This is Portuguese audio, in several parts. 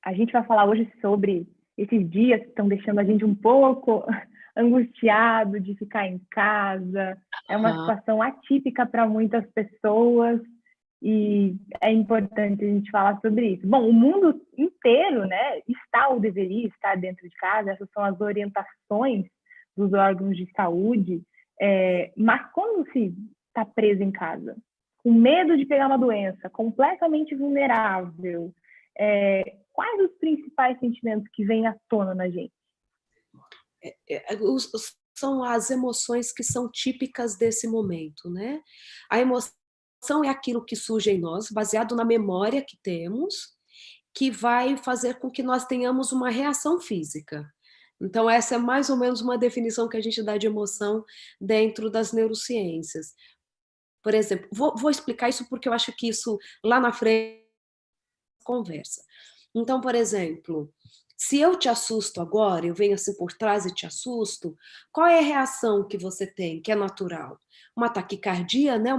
A gente vai falar hoje sobre esses dias que estão deixando a gente um pouco angustiado de ficar em casa. É uma Aham. situação atípica para muitas pessoas e é importante a gente falar sobre isso. Bom, o mundo inteiro, né, está ou deveria estar dentro de casa. Essas são as orientações dos órgãos de saúde. Mas quando se está preso em casa, com medo de pegar uma doença, completamente vulnerável, quais os principais sentimentos que vêm à tona na gente? São as emoções que são típicas desse momento, né? A emoção é aquilo que surge em nós, baseado na memória que temos, que vai fazer com que nós tenhamos uma reação física. Então, essa é mais ou menos uma definição que a gente dá de emoção dentro das neurociências. Por exemplo, vou explicar isso porque eu acho que isso lá na frente conversa. Então, por exemplo, se eu te assusto agora, eu venho assim por trás e te assusto, qual é a reação que você tem, que é natural? Uma taquicardia, né?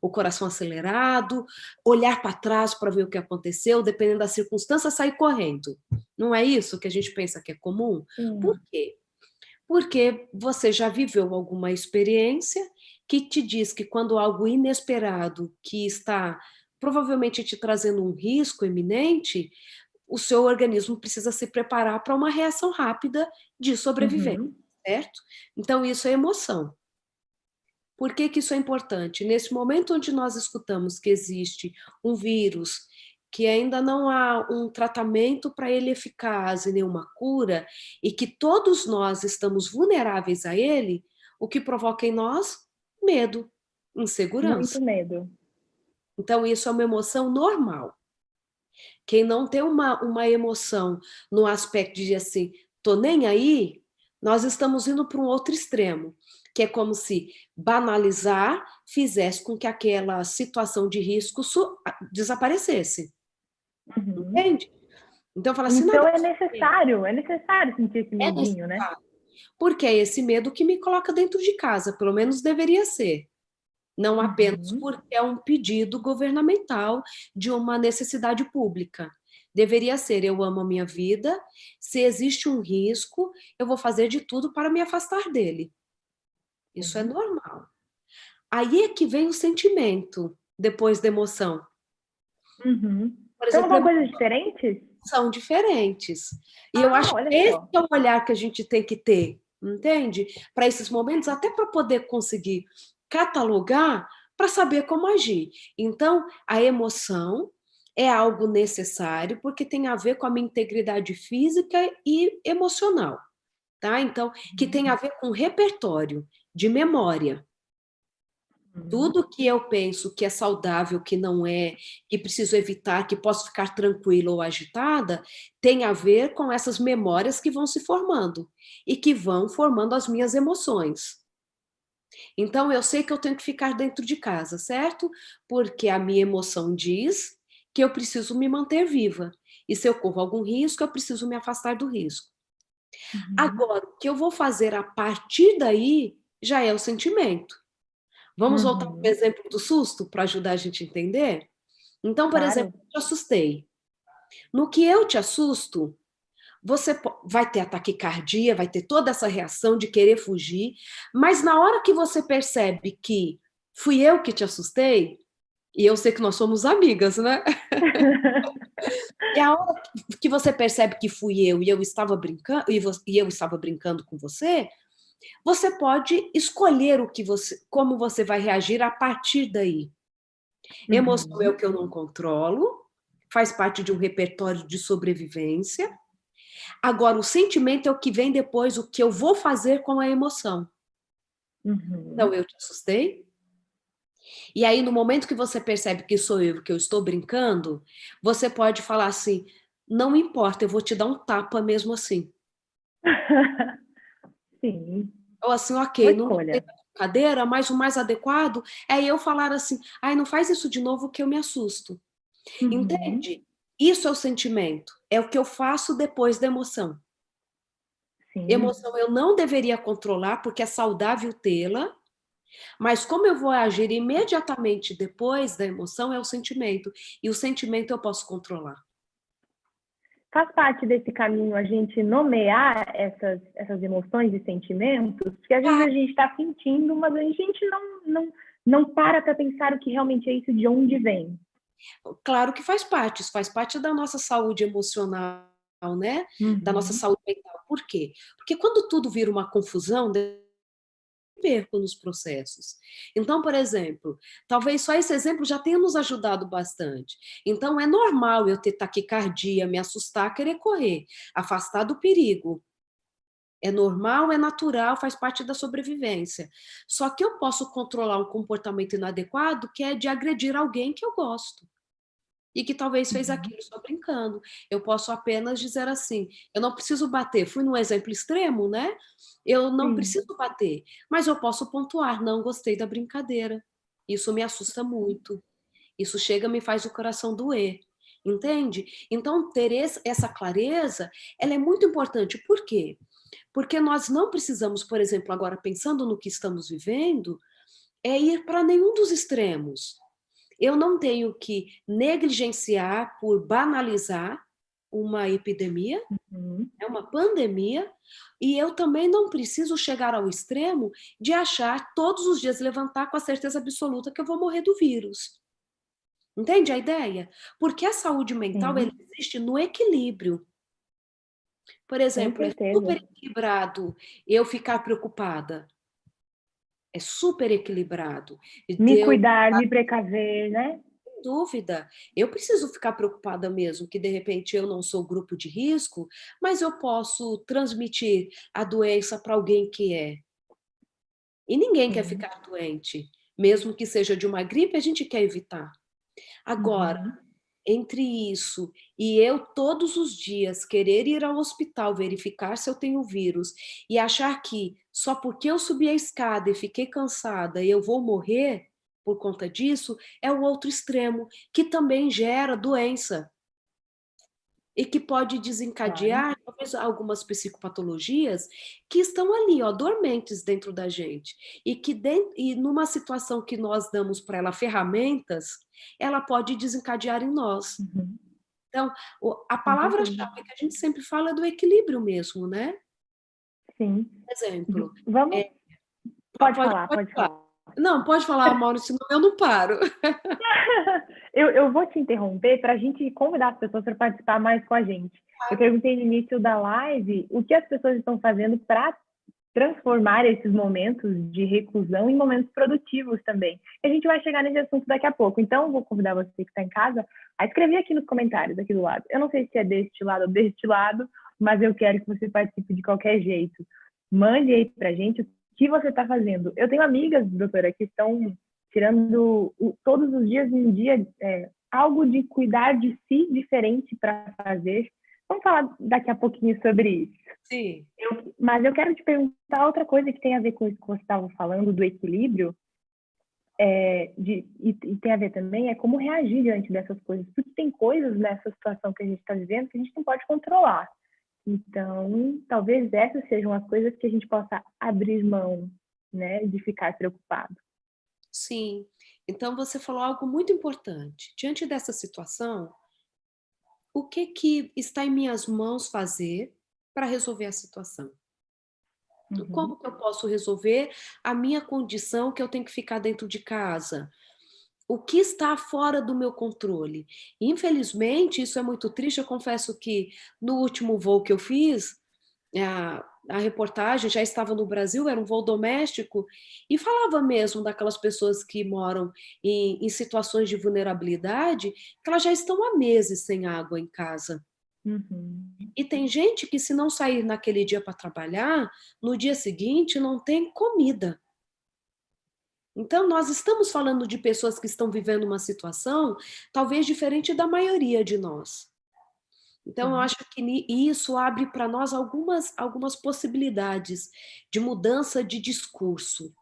O coração acelerado, olhar para trás para ver o que aconteceu, dependendo da circunstância, sair correndo. Não é isso que a gente pensa que é comum? Por Sim. quê? Porque você já viveu alguma experiência que te diz que quando algo inesperado que está provavelmente te trazendo um risco iminente, o seu organismo precisa se preparar para uma reação rápida de sobrevivência, Uhum. certo? Então, isso é emoção. Por que que isso é importante? Nesse momento onde nós escutamos que existe um vírus, que ainda não há um tratamento para ele eficaz e nenhuma cura, e que todos nós estamos vulneráveis a ele, o que provoca em nós? Medo, insegurança. Muito medo. Então, isso é uma emoção normal. Quem não tem uma emoção no aspecto de assim, tô nem aí, nós estamos indo para um outro extremo, que é como se banalizar fizesse com que aquela situação de risco desaparecesse. Uhum. Entende? Então, fala assim, Então nada disso é necessário sentir esse é medinho, né? necessário, porque é esse medo que me coloca dentro de casa, pelo menos deveria ser. Não apenas Uhum. porque é um pedido governamental de uma necessidade pública. Deveria ser, eu amo a minha vida, se existe um risco, eu vou fazer de tudo para me afastar dele. Isso é Sim. normal. Aí é que vem o sentimento, depois da emoção. Uhum. Por Então exemplo, são coisas diferentes? são diferentes. E eu Ah, acho que olha esse só. é o olhar que a gente tem que ter, entende? Para esses momentos, até para poder conseguir catalogar, para saber como agir. Então, a emoção é algo necessário porque tem a ver com a minha integridade física e emocional, tá? Então, que tem a ver com repertório de memória. Uhum. Tudo que eu penso que é saudável, que não é, que preciso evitar, que posso ficar tranquila ou agitada, tem a ver com essas memórias que vão se formando e que vão formando as minhas emoções. Então, eu sei que eu tenho que ficar dentro de casa, certo? Porque a minha emoção diz que eu preciso me manter viva. E se eu corro algum risco, eu preciso me afastar do risco. Uhum. Agora, o que eu vou fazer a partir daí já é o sentimento. Vamos voltar para o Uhum. exemplo do susto para ajudar a gente a entender? Então, por exemplo, Claro. eu te assustei. No que eu te assusto, você vai ter a taquicardia, vai ter toda essa reação de querer fugir, mas na hora que você percebe que fui eu que te assustei, e eu sei que nós somos amigas, né? E a hora que você percebe que fui eu e eu estava brincando, e eu estava brincando com você, você pode escolher como você vai reagir a partir daí. Emoção é o Uhum. que eu não controlo, faz parte de um repertório de sobrevivência. Agora, o sentimento é o que vem depois, o que eu vou fazer com a emoção. Então, Uhum. eu te assustei, e aí, no momento que você percebe que sou eu, que eu estou brincando, você pode falar assim: não importa, eu vou te dar um tapa mesmo assim. Sim. Ou assim, Boa ok, não gostei escolha. da brincadeira, mas o mais adequado é eu falar assim: ai, não faz isso de novo que eu me assusto. Uhum. Entende? Isso é o sentimento, é o que eu faço depois da emoção. Sim. Emoção eu não deveria controlar, porque é saudável tê-la, mas como eu vou agir imediatamente depois da emoção é o sentimento. E o sentimento eu posso controlar. faz parte desse caminho a gente nomear essas emoções e sentimentos, porque às vezes a gente está sentindo, mas a gente não para pensar o que realmente é isso, de onde vem. Claro que faz parte, isso faz parte da nossa saúde emocional, né? Da nossa Uhum. saúde mental. Por quê? Porque quando tudo vira uma confusão, perco nos processos. Então, por exemplo, talvez só esse exemplo já tenha nos ajudado bastante. Então, é normal eu ter taquicardia, me assustar, querer correr, afastar do perigo. É normal, é natural, faz parte da sobrevivência. Só que eu posso controlar um comportamento inadequado, que é de agredir alguém que eu gosto e que talvez fez Uhum. aquilo só brincando. Eu posso apenas dizer assim: eu não preciso bater. Fui num exemplo extremo, né? Eu não Sim. preciso bater, mas eu posso pontuar: não gostei da brincadeira. Isso me assusta muito. Isso chega, me faz o coração doer. Entende? Então, ter essa clareza, ela é muito importante. Por quê? Porque nós não precisamos, por exemplo, agora pensando no que estamos vivendo, é ir para nenhum dos extremos. Eu não tenho que negligenciar por banalizar uma epidemia, Uhum. é uma pandemia, e eu também não preciso chegar ao extremo de achar todos os dias levantar com a certeza absoluta que eu vou morrer do vírus. Entende a ideia? Porque a saúde mental ela Sim, existe no equilíbrio. Por com exemplo, é super certeza. equilibrado eu ficar preocupada. É super equilibrado. Me Eu cuidar, me precaver, né? dúvida. Eu preciso ficar preocupada mesmo, que de repente eu não sou grupo de risco, mas eu posso transmitir a doença para alguém que é. E ninguém quer Sim. ficar doente. Mesmo que seja de uma gripe, a gente quer evitar. Agora, Uhum. entre isso e eu todos os dias querer ir ao hospital verificar se eu tenho vírus e achar que só porque eu subi a escada e fiquei cansada eu vou morrer por conta disso, é o outro extremo, que também gera doença e que pode Claro. desencadear talvez algumas psicopatologias que estão ali, ó, dormentes dentro da gente e que e numa situação que nós damos para ela ferramentas, ela pode desencadear em nós. Uhum. Então, a Com certeza. palavra-chave que a gente sempre fala é do equilíbrio mesmo, né? Sim. Por exemplo, Vamos. é, Pode pode, falar, pode pode falar. falar. Não, pode falar, Mauro, senão eu não paro. Eu vou te interromper para a gente convidar as pessoas para participar mais com a gente. Eu perguntei no início da live o que as pessoas estão fazendo para transformar esses momentos de reclusão em momentos produtivos também. A gente vai chegar nesse assunto daqui a pouco. Então, vou convidar você que está em casa a escrever aqui nos comentários, aqui do lado. Eu não sei se é deste lado ou deste lado, mas eu quero que você participe de qualquer jeito. Mande aí para a gente o que você está fazendo. Eu tenho amigas, doutora, que estão tirando todos os dias um dia algo de cuidar de si diferente para fazer. Vamos falar daqui a pouquinho sobre isso. Sim. Mas eu quero te perguntar outra coisa que tem a ver com isso que você estava falando, do equilíbrio, e tem a ver também, é como reagir diante dessas coisas. Porque tem coisas nessa situação que a gente está vivendo que a gente não pode controlar. Então, talvez essas sejam as coisas que a gente possa abrir mão, né, de ficar preocupado. Sim. Então você falou algo muito importante. Diante dessa situação, o que está em minhas mãos fazer para resolver a situação? Uhum. Como que eu posso resolver a minha condição que eu tenho que ficar dentro de casa? O que está fora do meu controle? Infelizmente, isso é muito triste. Eu confesso que no último voo que eu fiz, a reportagem já estava no Brasil, era um voo doméstico, e falava mesmo daquelas pessoas que moram em situações de vulnerabilidade, que elas já estão há meses sem água em casa. Uhum. E tem gente que, se não sair naquele dia para trabalhar, no dia seguinte não tem comida. Então, nós estamos falando de pessoas que estão vivendo uma situação talvez diferente da maioria de nós. Então, eu Sim. acho que isso abre para nós algumas possibilidades de mudança de discurso.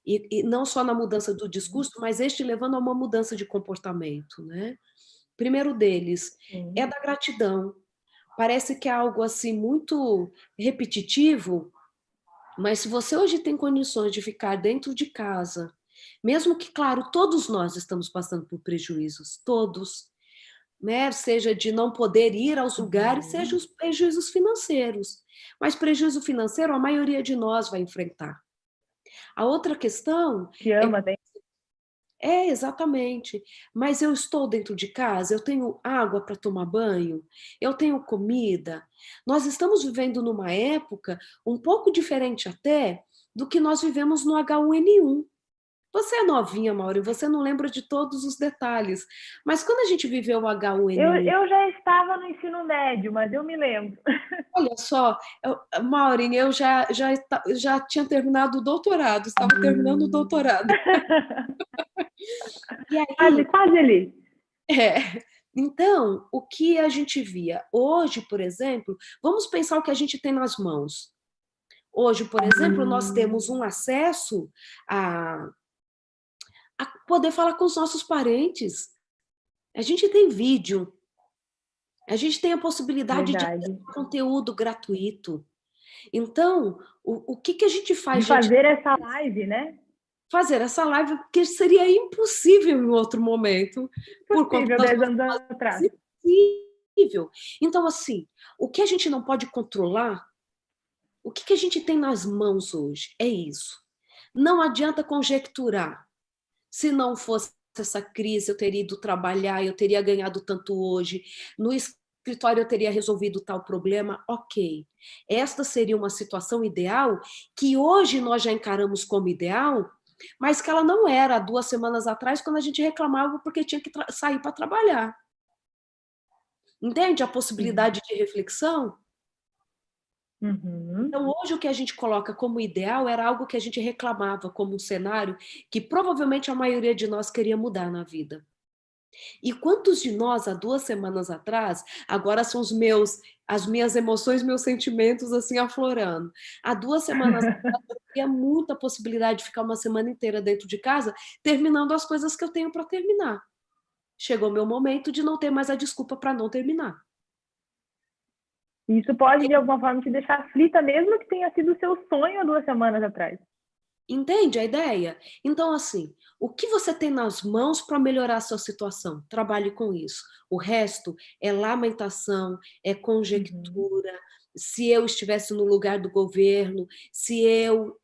E não só na mudança do discurso, mas este levando a uma mudança de comportamento, né? Primeiro deles é Sim. da gratidão. Parece que é algo assim muito repetitivo, mas se você hoje tem condições de ficar dentro de casa, mesmo que, claro, todos nós estamos passando por prejuízos, todos. né? Seja de não poder ir aos lugares, seja os prejuízos financeiros. Mas prejuízo financeiro a maioria de nós vai enfrentar. A outra questão Que é ama, tem. exatamente. Mas eu estou dentro de casa, eu tenho água para tomar banho, eu tenho comida. Nós estamos vivendo numa época um pouco diferente até do que nós vivemos no H1N1. Você é novinha, Mauri, você não lembra de todos os detalhes. Mas quando a gente viveu o H1N1, Eu já estava no ensino médio, mas eu me lembro. olha só, Maureen, já tinha terminado o doutorado, estava terminando o doutorado. E Quase, aí, quase ali. então, o que a gente via? Hoje, por exemplo, vamos pensar o que a gente tem nas mãos. Hoje, por exemplo, nós temos um acesso a, a poder falar com os nossos parentes. A gente tem vídeo, a gente tem a possibilidade de ter Verdade. conteúdo gratuito. Então, o que a gente De faz diante fazer essa live, né? fazer essa live, que seria impossível em outro momento, por conta Possível, das 10 anos nossas atrás. impossível. Então, assim, o que a gente não pode controlar, o que a gente tem nas mãos hoje? É isso. Não adianta conjecturar. Se não fosse essa crise, eu teria ido trabalhar, eu teria ganhado tanto hoje, no escritório eu teria resolvido tal problema, ok. Esta seria uma situação ideal que hoje nós já encaramos como ideal, mas que ela não era há 2 semanas atrás, quando a gente reclamava porque tinha que sair para trabalhar. Entende a Sim. possibilidade de reflexão? Uhum. Então, hoje o que a gente coloca como ideal era algo que a gente reclamava como um cenário que provavelmente a maioria de nós queria mudar na vida. E quantos de nós, há 2 semanas atrás, agora são as minhas emoções, meus sentimentos assim aflorando. Há 2 semanas atrás, eu tinha muita possibilidade de ficar uma semana inteira dentro de casa, terminando as coisas que eu tenho para terminar. Chegou o meu momento de não ter mais a desculpa para não terminar. Isso pode, de alguma forma, te deixar aflita, mesmo que tenha sido o seu sonho há 2 semanas atrás. Entende a ideia? Então, assim, o que você tem nas mãos para melhorar a sua situação? Trabalhe com isso. O resto é lamentação, é Uhum. conjectura. Se eu estivesse no lugar do governo, se eu.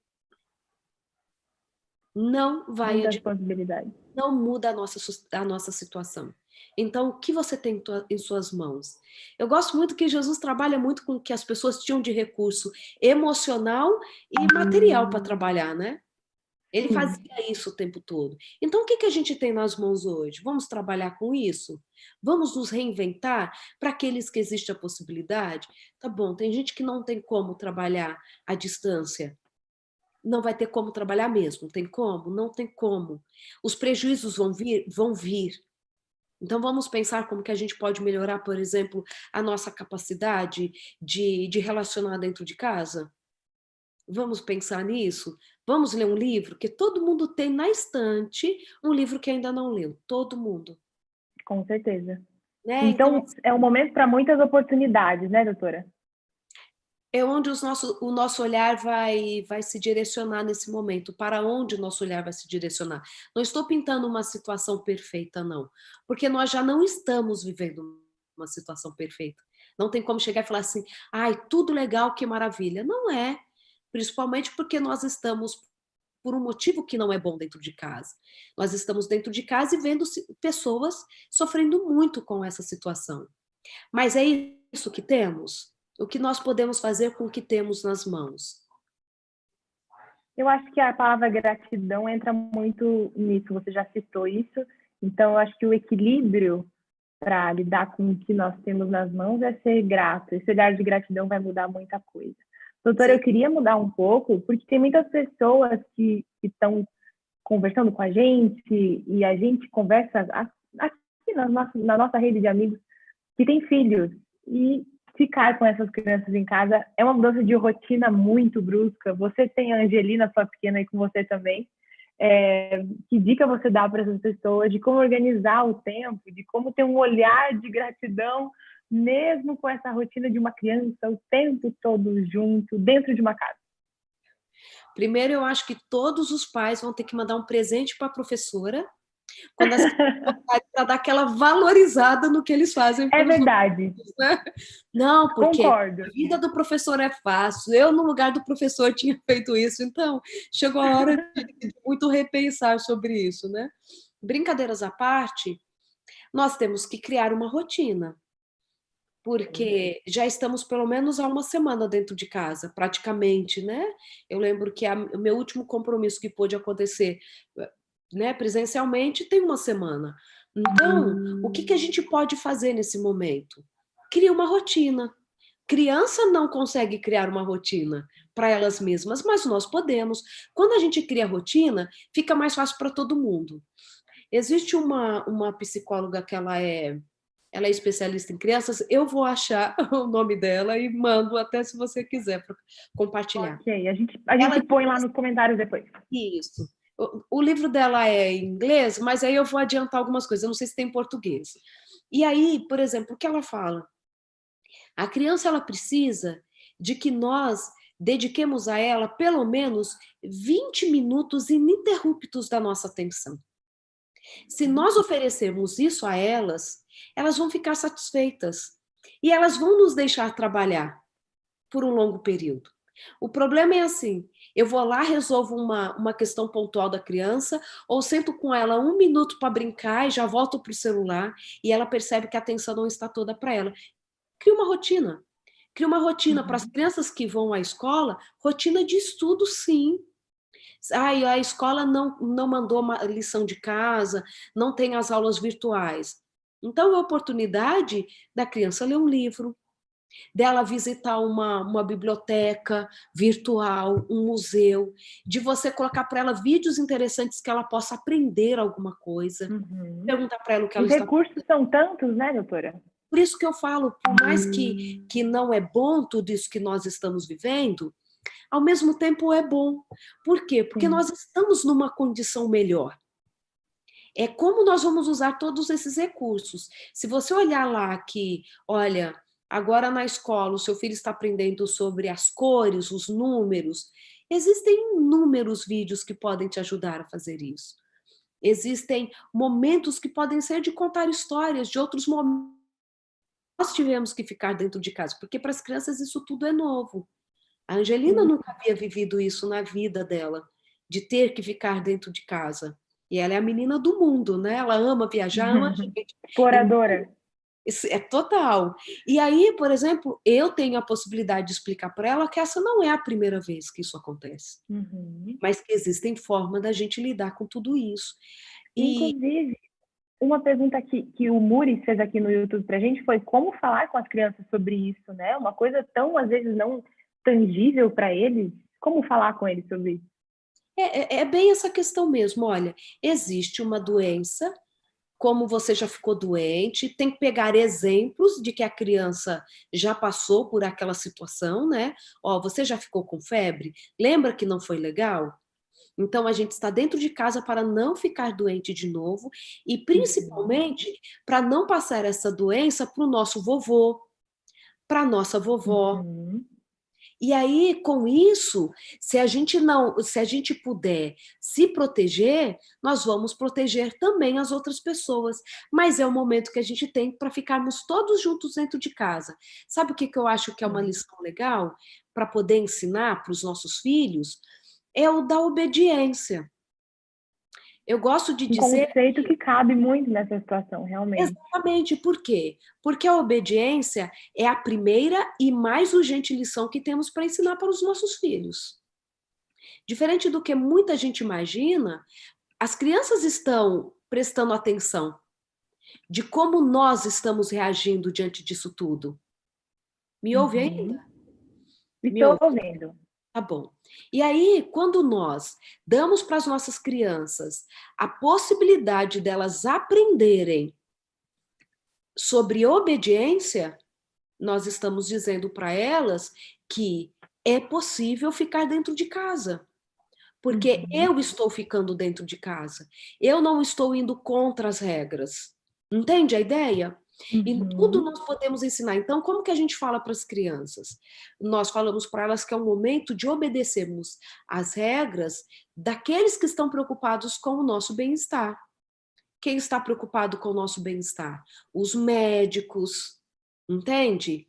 Não vai Muitas adiantar, possibilidades. não muda a nossa situação. Então, o que você tem em suas mãos? Eu gosto muito que Jesus trabalha muito com o que as pessoas tinham de recurso emocional e material para trabalhar, né? Ele Sim. fazia isso o tempo todo. Então, o que a gente tem nas mãos hoje? Vamos trabalhar com isso? Vamos nos reinventar para aqueles que existe a possibilidade? Tá bom, tem gente que não tem como trabalhar à distância. Não vai ter como trabalhar mesmo. Tem como? Não tem como. Os prejuízos vão vir? Vão vir. Então, vamos pensar como que a gente pode melhorar, por exemplo, a nossa capacidade de relacionar dentro de casa? Vamos pensar nisso? Vamos ler um livro? Que todo mundo tem na estante um livro que ainda não leu. Todo mundo. Com certeza. Né? Então, Então, é um momento para muitas oportunidades, né, doutora? é onde o nosso olhar vai se direcionar nesse momento. Para onde o nosso olhar vai se direcionar? Não estou pintando uma situação perfeita, não. Porque nós já não estamos vivendo uma situação perfeita. Não tem como chegar e falar assim, ai, tudo legal, que maravilha. Não é. Principalmente porque nós estamos por um motivo que não é bom dentro de casa. Nós estamos dentro de casa e vendo pessoas sofrendo muito com essa situação. Mas é isso que temos? O que nós podemos fazer com o que temos nas mãos? Eu acho que a palavra gratidão entra muito nisso, você já citou isso. Então, eu acho que o equilíbrio para lidar com o que nós temos nas mãos é ser grato. Esse olhar de gratidão vai mudar muita coisa. Doutora, Sim. eu queria mudar um pouco, porque tem muitas pessoas que estão conversando com a gente, e a gente conversa aqui na nossa rede de amigos, que tem filhos. E ficar com essas crianças em casa é uma mudança de rotina muito brusca. Você tem a Angelina, sua pequena, aí com você também. Que dica você dá para essas pessoas de como organizar o tempo, de como ter um olhar de gratidão, mesmo com essa rotina de uma criança o tempo todo junto, dentro de uma casa? Primeiro, eu acho que todos os pais vão ter que mandar um presente para a professora Quando as para dar aquela valorizada no que eles fazem É pelos verdade. alunos, né? Não, porque Concordo. a vida do professor é fácil. Eu, no lugar do professor, tinha feito isso. Então, chegou a hora de muito repensar sobre isso, né? Brincadeiras à parte, nós temos que criar uma rotina, porque já estamos pelo menos há uma semana dentro de casa, praticamente, né? Eu lembro que o meu último compromisso que pôde acontecer, né, presencialmente tem uma semana. Então, o que que a gente pode fazer nesse momento? Cria uma rotina. Criança não consegue criar uma rotina para elas mesmas, mas nós podemos. Quando a gente cria rotina, fica mais fácil para todo mundo. Existe uma psicóloga que ela é especialista em crianças, eu vou achar o nome dela e mando até se você quiser para compartilhar. Ok, a Ela gente põe lá diz nos comentários depois. isso. O livro dela é em inglês, mas aí eu vou adiantar algumas coisas, eu não sei se tem em português. E aí, por exemplo, o que ela fala? A criança ela precisa de que nós dediquemos a ela pelo menos 20 minutos ininterruptos da nossa atenção. Se nós oferecermos isso a elas, elas vão ficar satisfeitas e elas vão nos deixar trabalhar por um longo período. O problema é assim, eu vou lá, resolvo uma questão pontual da criança, ou sento com ela 1 minuto para brincar e já volto para o celular, e ela percebe que a atenção não está toda para ela. Cria uma rotina. Cria uma rotina para as crianças que vão à escola, rotina de estudo, sim. A escola não mandou uma lição de casa, não tem as aulas virtuais. Então, é a oportunidade da criança ler um livro, dela visitar uma biblioteca virtual, um museu, de você colocar para ela vídeos interessantes que ela possa aprender alguma coisa, perguntar para ela o que ela Os está. recursos são tantos, né, doutora? Por isso que eu falo, por mais que não é bom tudo isso que nós estamos vivendo, ao mesmo tempo é bom. Por quê? Porque Sim. nós estamos numa condição melhor. É como nós vamos usar todos esses recursos. Se você olhar lá que, olha, agora na escola o seu filho está aprendendo sobre as cores, os números, existem inúmeros vídeos que podem te ajudar a fazer isso. Existem momentos que podem ser de contar histórias de outros momentos. Nós tivemos que ficar dentro de casa, porque para as crianças isso tudo é novo. A Angelina nunca havia vivido isso na vida dela, de ter que ficar dentro de casa. E ela é a menina do mundo, né? Ela ama viajar, ama a gente. Então, Exploradora. isso é total. E aí, por exemplo, eu tenho a possibilidade de explicar para ela que essa não é a primeira vez que isso acontece, mas que existem formas da gente lidar com tudo isso. E Inclusive, uma pergunta que o Muri fez aqui no YouTube pra gente foi como falar com as crianças sobre isso, né? Uma coisa tão, às vezes, não tangível para eles. Como falar com eles sobre isso? é bem essa questão mesmo. Olha, existe uma doença, como você já ficou doente, tem que pegar exemplos de que a criança já passou por aquela situação, né? Ó, você já ficou com febre? Lembra que não foi legal? Então, a gente está dentro de casa para não ficar doente de novo e, principalmente, para não passar essa doença para o nosso vovô, para a nossa vovó. E aí, com isso, se a gente puder se proteger, nós vamos proteger também as outras pessoas. Mas é o momento que a gente tem para ficarmos todos juntos dentro de casa. Sabe o que eu acho que é uma lição legal para poder ensinar para os nossos filhos? É o da obediência. Eu gosto de Um dizer conceito que cabe muito nessa situação, realmente. exatamente por quê? Porque a obediência é a primeira e mais urgente lição que temos para ensinar para os nossos filhos. Diferente do que muita gente imagina, as crianças estão prestando atenção de como nós estamos reagindo diante disso tudo. Me ouve ainda? Me Estou ouve? ouvindo. Tá bom. E aí, quando nós damos para as nossas crianças a possibilidade delas aprenderem sobre obediência, nós estamos dizendo para elas que é possível ficar dentro de casa. Porque eu estou ficando dentro de casa. Eu não estou indo contra as regras. Entende a ideia? Em tudo nós podemos ensinar. Então, como que a gente fala para as crianças? Nós falamos para elas que é um momento de obedecermos às regras daqueles que estão preocupados com o nosso bem-estar. quem está preocupado com o nosso bem-estar? Os médicos, entende?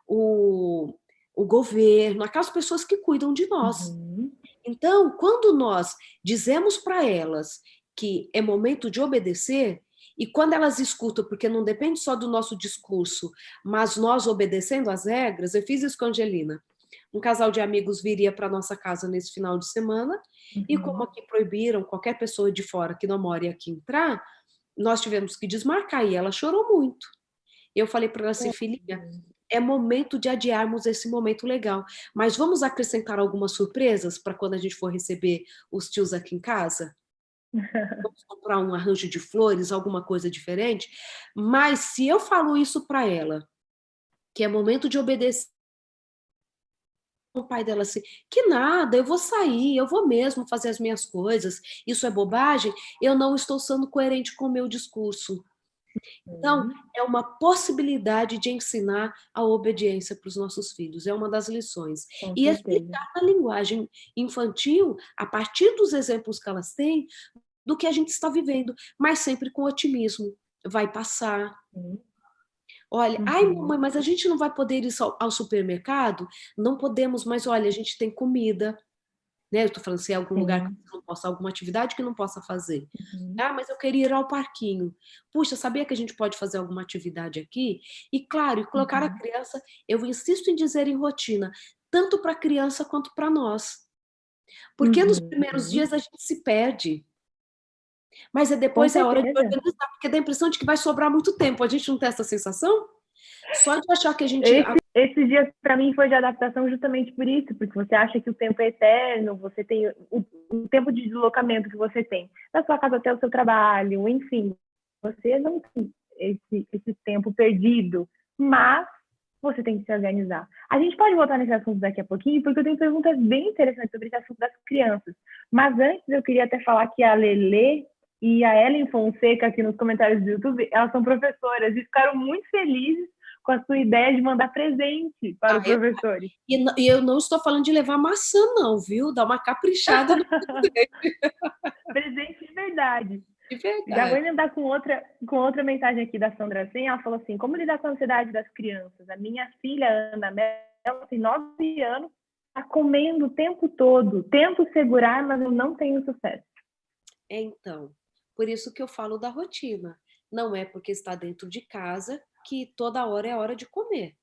O governo, aquelas pessoas que cuidam de nós. Uhum. Então, quando nós dizemos para elas que é momento de obedecer, e quando elas escutam, porque não depende só do nosso discurso, mas nós obedecendo às regras, eu fiz isso com a Angelina. Um casal de amigos viria para nossa casa nesse final de semana, e como Uhum. aqui proibiram qualquer pessoa de fora que não more aqui entrar, nós tivemos que desmarcar, e ela chorou muito. Eu falei para ela assim, filhinha, é momento de adiarmos esse momento legal, mas vamos acrescentar algumas surpresas para quando a gente for receber os tios aqui em casa? Vamos comprar um arranjo de flores, alguma coisa diferente? Mas se eu falo isso para ela, que é momento de obedecer, o pai dela assim, que nada, eu vou sair, eu vou mesmo fazer as minhas coisas, isso é bobagem, eu não estou sendo coerente com o meu discurso. Então, é uma possibilidade de ensinar a obediência para os nossos filhos, é uma das lições. Com E certeza. explicar na linguagem infantil, a partir dos exemplos que elas têm, do que a gente está vivendo, mas sempre com otimismo. Vai passar. Olha, ai, Uhum. mamãe, mas a gente não vai poder ir ao supermercado? Não podemos, mas olha, a gente tem comida, né? Eu estou falando se é algum lugar que Sim. você não possa, alguma atividade que não possa fazer. Uhum. Ah, mas eu queria ir ao parquinho. Puxa, sabia que a gente pode fazer alguma atividade aqui? E claro, e colocar a Uhum. criança, eu insisto em dizer em rotina, tanto para a criança quanto para nós. Porque nos primeiros Uhum. dias a gente se perde. Mas Com depois é hora de certeza. organizar, porque dá a impressão de que vai sobrar muito tempo. A gente não tem essa sensação? Só de achar que a gente. Esse dia para mim foi de adaptação justamente por isso, porque você acha que o tempo é eterno, você tem o tempo de deslocamento que você tem da sua casa até o seu trabalho, enfim, você não tem esse tempo perdido, mas você tem que se organizar. A gente pode voltar nesse assunto daqui a pouquinho, porque eu tenho perguntas bem interessantes sobre esse assunto das crianças. Mas antes eu queria até falar que a Lelê e a Ellen Fonseca aqui nos comentários do YouTube, elas são professoras e ficaram muito felizes com a sua ideia de mandar presente para os professores. E eu não estou falando de levar maçã, não, viu? Dá uma caprichada no Presente de verdade. de Já vou verdade. emendar com outra mensagem aqui da Sandra Sen. Ela falou assim: como lidar com a ansiedade das crianças? A minha filha, Ana Mel, tem 9 anos, está comendo o tempo todo. Tento segurar, mas eu não tenho sucesso. Então, por isso que eu falo da rotina. Não é porque está dentro de casa que toda hora é hora de comer.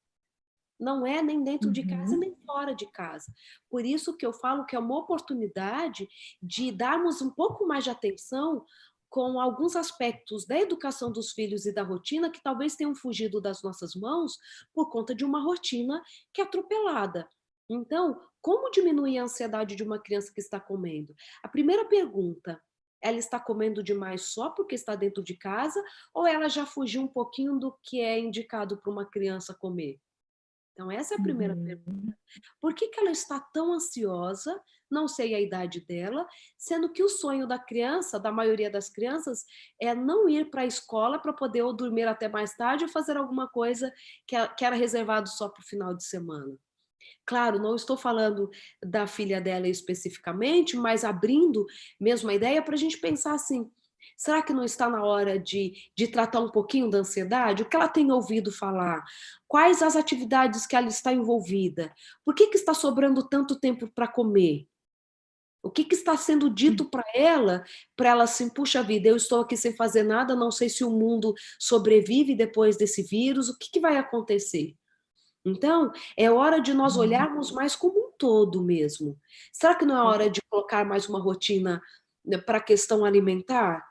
Não é nem dentro de casa, Uhum. nem fora de casa. Por isso que eu falo que é uma oportunidade de darmos um pouco mais de atenção com alguns aspectos da educação dos filhos e da rotina que talvez tenham fugido das nossas mãos por conta de uma rotina que é atropelada. Então, como diminuir a ansiedade de uma criança que está comendo? A primeira pergunta, ela está comendo demais só porque está dentro de casa ou ela já fugiu um pouquinho do que é indicado para uma criança comer? Então, essa é a primeira pergunta. Uhum. Por que ela está tão ansiosa? Não sei a idade dela, sendo que o sonho da criança, da maioria das crianças, é não ir para a escola para poder ou dormir até mais tarde ou fazer alguma coisa que era reservado só para o final de semana. Claro, não estou falando da filha dela especificamente, mas abrindo mesmo a ideia para a gente pensar assim, será que não está na hora de tratar um pouquinho da ansiedade? O que ela tem ouvido falar? Quais as atividades que ela está envolvida? Por que está sobrando tanto tempo para comer? O que está sendo dito para ela assim, puxa vida, eu estou aqui sem fazer nada, não sei se o mundo sobrevive depois desse vírus, o que vai acontecer? Então, é hora de nós Uhum. olharmos mais como um todo mesmo. Será que não é hora de colocar mais uma rotina, né, para a questão alimentar?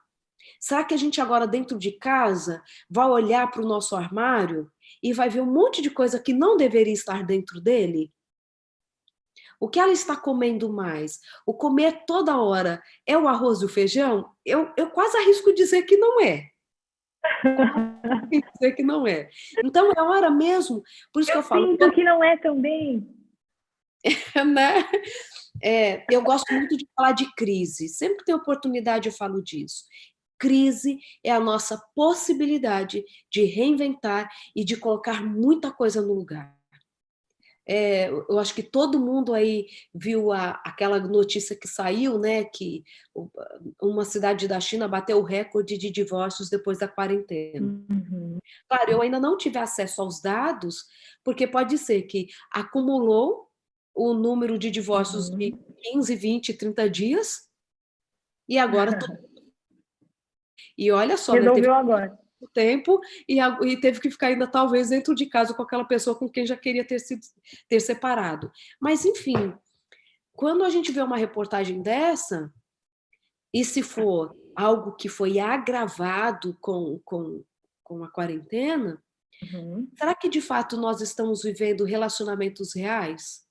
Será que a gente agora dentro de casa vai olhar para o nosso armário e vai ver um monte de coisa que não deveria estar dentro dele? O que ela está comendo mais? O comer toda hora é o arroz e o feijão? Eu quase arrisco dizer que não é. Dizer que não é. Então é hora mesmo, por isso que Eu eu falo, sinto que não é também. né? Eu gosto muito de falar de crise. Sempre que tem oportunidade eu falo disso. Crise é a nossa possibilidade de reinventar e de colocar muita coisa no lugar. Eu acho que todo mundo aí viu aquela notícia que saiu, né, que uma cidade da China bateu o recorde de divórcios depois da quarentena. Uhum. Claro, eu ainda não tive acesso aos dados, porque pode ser que acumulou o número de divórcios de Uhum. 15, 20, 30 dias, e agora e olha só, né, teve Resolveu agora. tempo e teve que ficar ainda talvez dentro de casa com aquela pessoa com quem já queria ter separado. Mas enfim, quando a gente vê uma reportagem dessa, e se for algo que foi agravado com a quarentena, Uhum. será que de fato nós estamos vivendo relacionamentos reais?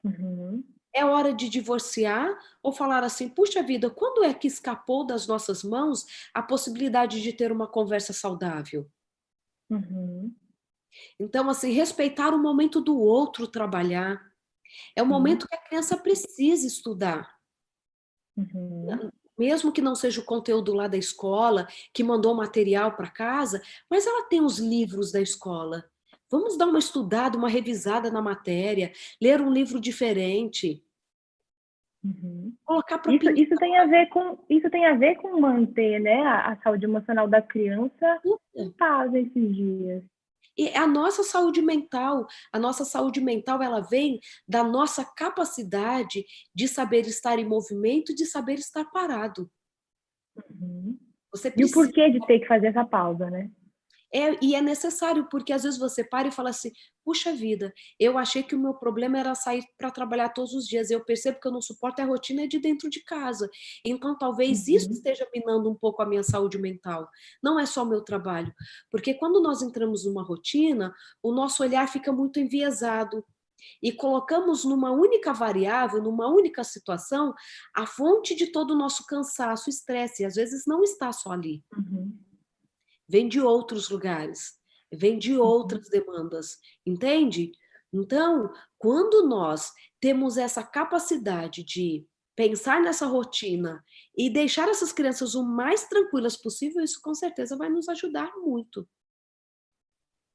Uhum. É hora de divorciar ou falar assim, puxa vida, quando é que escapou das nossas mãos a possibilidade de ter uma conversa saudável? Uhum. Então, assim, respeitar o momento do outro trabalhar. É o Sim. momento que a criança precisa estudar. Uhum. Mesmo que não seja o conteúdo lá da escola, que mandou material para casa, mas ela tem os livros da escola. Vamos dar uma estudada, uma revisada na matéria, ler um livro diferente, Uhum. colocar para Isso, pintar. isso tem a ver com manter, né, a saúde emocional da criança em Tudo. paz esses dias. E a nossa saúde mental, ela vem da nossa capacidade de saber estar em movimento e de saber estar parado. Uhum. Você E o precisa. porquê de ter que fazer essa pausa, né? E é necessário, porque às vezes você para e fala assim: puxa vida, eu achei que o meu problema era sair para trabalhar todos os dias. Eu percebo que eu não suporto a rotina de dentro de casa. Então, talvez isso Uhum. esteja minando um pouco a minha saúde mental. Não é só o meu trabalho. Porque quando nós entramos numa rotina, o nosso olhar fica muito enviesado. E colocamos numa única variável, numa única situação, a fonte de todo o nosso cansaço, estresse. E às vezes não está só ali, Uhum. vem de outros lugares, vem de Uhum. outras demandas, entende? Então, quando nós temos essa capacidade de pensar nessa rotina e deixar essas crianças o mais tranquilas possível, isso com certeza vai nos ajudar muito.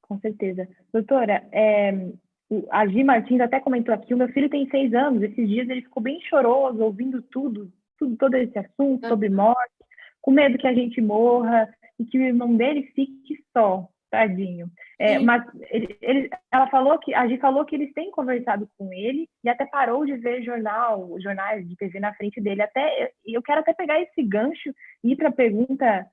Com certeza. Doutora, a Gi Martins até comentou aqui, o meu filho tem 6 anos, esses dias ele ficou bem choroso, ouvindo tudo, todo esse assunto sobre morte, com medo que a gente morra e que o irmão dele fique só, tadinho. Sim, Mas a Gi falou que eles têm conversado com ele e até parou de ver jornais de TV na frente dele. Eu quero até pegar esse gancho e ir para a pergunta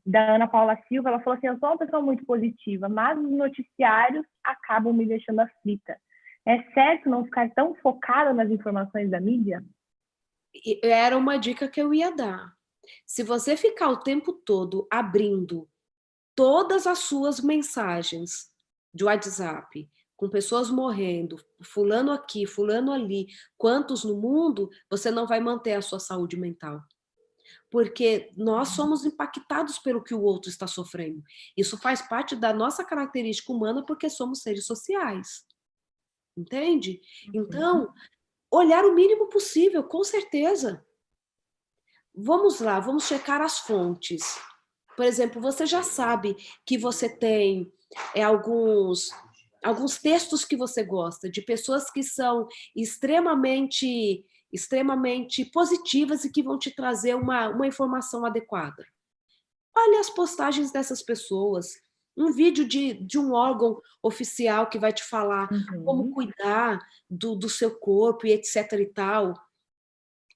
da Ana Paula Silva. Ela falou assim: eu sou uma pessoa muito positiva, mas os noticiários acabam me deixando aflita. É certo não ficar tão focada nas informações da mídia? era uma dica que eu ia dar. Se você ficar o tempo todo abrindo todas as suas mensagens de WhatsApp, com pessoas morrendo, fulano aqui, fulano ali, quantos no mundo, você não vai manter a sua saúde mental. Porque nós somos impactados pelo que o outro está sofrendo. Isso faz parte da nossa característica humana porque somos seres sociais. Entende? Então, olhar o mínimo possível, com certeza. Vamos lá, vamos checar as fontes. Por exemplo, você já sabe que você tem alguns textos que você gosta, de pessoas que são extremamente positivas e que vão te trazer uma informação adequada. Olhe as postagens dessas pessoas, um vídeo de um órgão oficial que vai te falar como Uhum. cuidar do seu corpo e etc e tal.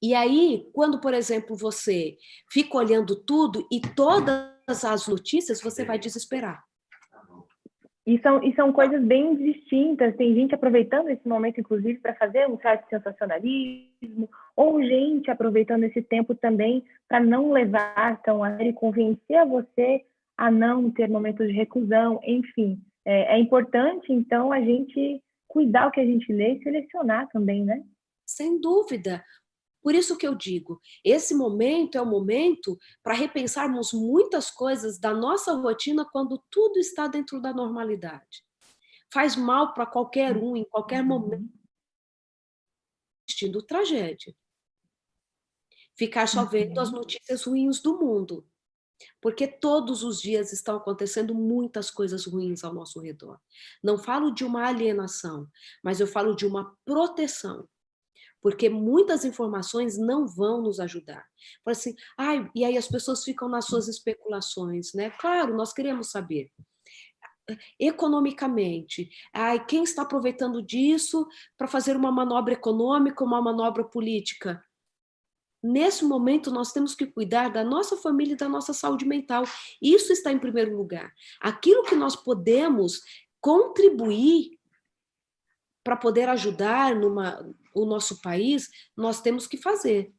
E aí, quando, por exemplo, você fica olhando tudo e todas as notícias, você vai desesperar. E são coisas bem distintas. Tem gente aproveitando esse momento, inclusive, para fazer um certo sensacionalismo, ou gente aproveitando esse tempo também para não levar tão a sério e convencer a você a não ter momentos de reclusão. Enfim, é importante, então, a gente cuidar o que a gente lê e selecionar também, né? Sem dúvida. Por isso que eu digo, esse momento é o momento para repensarmos muitas coisas da nossa rotina quando tudo está dentro da normalidade. Faz mal para qualquer um, em qualquer momento, Uhum. assistindo tragédia. Ficar só vendo as Uhum. notícias ruins do mundo. Porque todos os dias estão acontecendo muitas coisas ruins ao nosso redor. Não falo de uma alienação, mas eu falo de uma proteção. Porque muitas informações não vão nos ajudar. Fala assim, ai, e aí as pessoas ficam nas suas especulações, né? Claro, nós queremos saber. Economicamente, ai, quem está aproveitando disso para fazer uma manobra econômica, uma manobra política? Nesse momento, nós temos que cuidar da nossa família e da nossa saúde mental. Isso está em primeiro lugar. Aquilo que nós podemos contribuir para poder ajudar o nosso país, nós temos que fazer.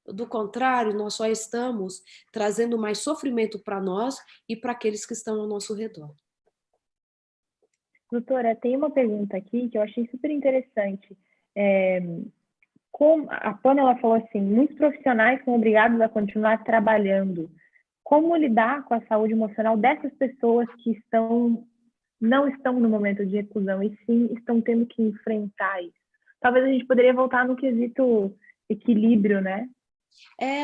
Do contrário, nós só estamos trazendo mais sofrimento para nós e para aqueles que estão ao nosso redor. Doutora, tem uma pergunta aqui que eu achei super interessante. Como a Pamela falou assim, muitos profissionais são obrigados a continuar trabalhando. Como lidar com a saúde emocional dessas pessoas que não estão no momento de reclusão e sim estão tendo que enfrentar isso? Talvez a gente poderia voltar no quesito equilíbrio, né?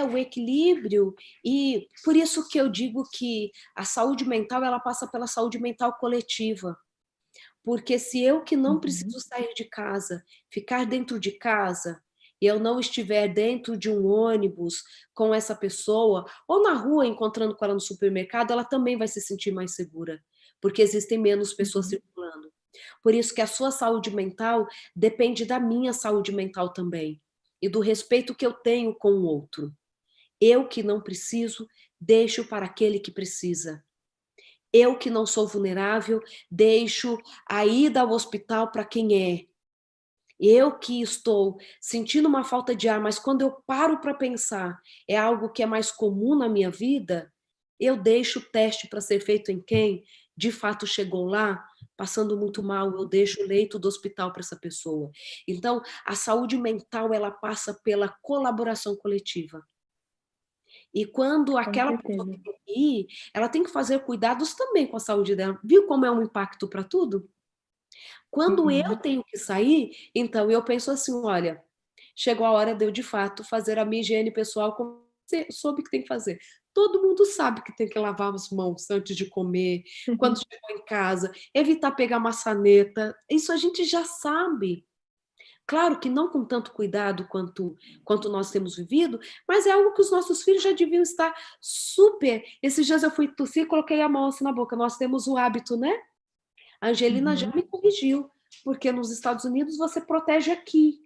O equilíbrio, e por isso que eu digo que a saúde mental, ela passa pela saúde mental coletiva. Porque se eu que não preciso sair de casa, ficar dentro de casa, e eu não estiver dentro de um ônibus com essa pessoa, ou na rua encontrando com ela no supermercado, ela também vai se sentir mais segura, porque existem menos pessoas circulando. Por isso que a sua saúde mental depende da minha saúde mental também, e do respeito que eu tenho com o outro. Eu que não preciso, deixo para aquele que precisa. Eu que não sou vulnerável, deixo a ida ao hospital para quem é. Eu que estou sentindo uma falta de ar, mas quando eu paro para pensar, é algo que é mais comum na minha vida, eu deixo o teste para ser feito em quem de fato chegou lá, passando muito mal, eu deixo o leito do hospital para essa pessoa. Então, a saúde mental, ela passa pela colaboração coletiva. E quando Com aquela pessoa certeza. tem que ir, ela tem que fazer cuidados também com a saúde dela. Viu como é um impacto para tudo? Quando eu tenho que sair, então eu penso assim, olha, chegou a hora de eu, de fato, fazer a minha higiene pessoal como você soube que tem que fazer. Todo mundo sabe que tem que lavar as mãos antes de comer, quando chegou em casa, evitar pegar maçaneta. Isso a gente já sabe. Claro que não com tanto cuidado quanto nós temos vivido, mas é algo que os nossos filhos já deviam estar super. Esses dias eu fui tossir e coloquei a mão assim na boca. Nós temos o hábito, né? A Angelina já me corrigiu, porque nos Estados Unidos você protege aqui.